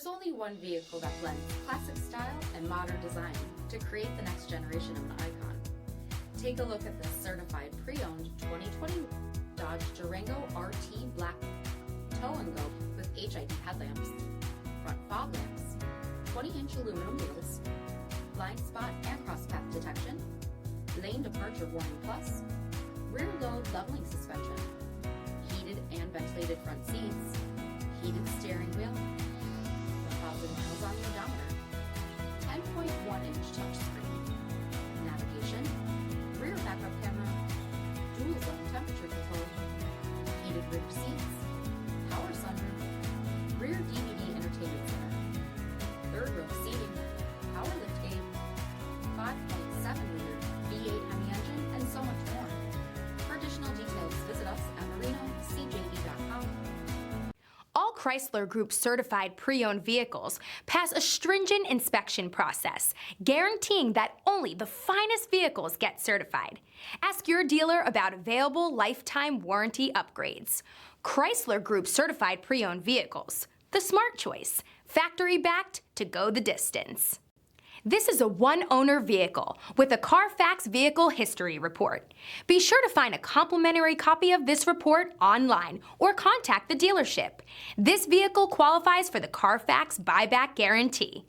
There's only one vehicle that blends classic style and modern design to create the next generation of an icon. Take a look at this certified pre-owned 2020 Dodge Durango RT Black Tow and Go with HID headlamps, front fog lamps, 20-inch aluminum wheels, blind spot and cross-path detection, lane departure warning plus, rear load leveling suspension, heated and ventilated front seats, heated steering wheel, 1,000 miles on the odometer, 10.1-inch touchscreen, navigation, rear backup camera, dual zone temperature control, heated rear seats, power sunroof, rear DVD entertainment center, third row seating, power liftgate, 5.7-liter V8 HEMI engine, and so much more. For additional details, visit us at marinocjd.com. All Chrysler Group certified pre-owned vehicles pass a stringent inspection process, guaranteeing that only the finest vehicles get certified. Ask your dealer about available lifetime warranty upgrades. Chrysler Group certified pre-owned vehicles, the smart choice, factory backed to go the distance. This is a one-owner vehicle with a CARFAX Vehicle History Report. Be sure to find a complimentary copy of this report online or contact the dealership. This vehicle qualifies for the CARFAX buyback guarantee.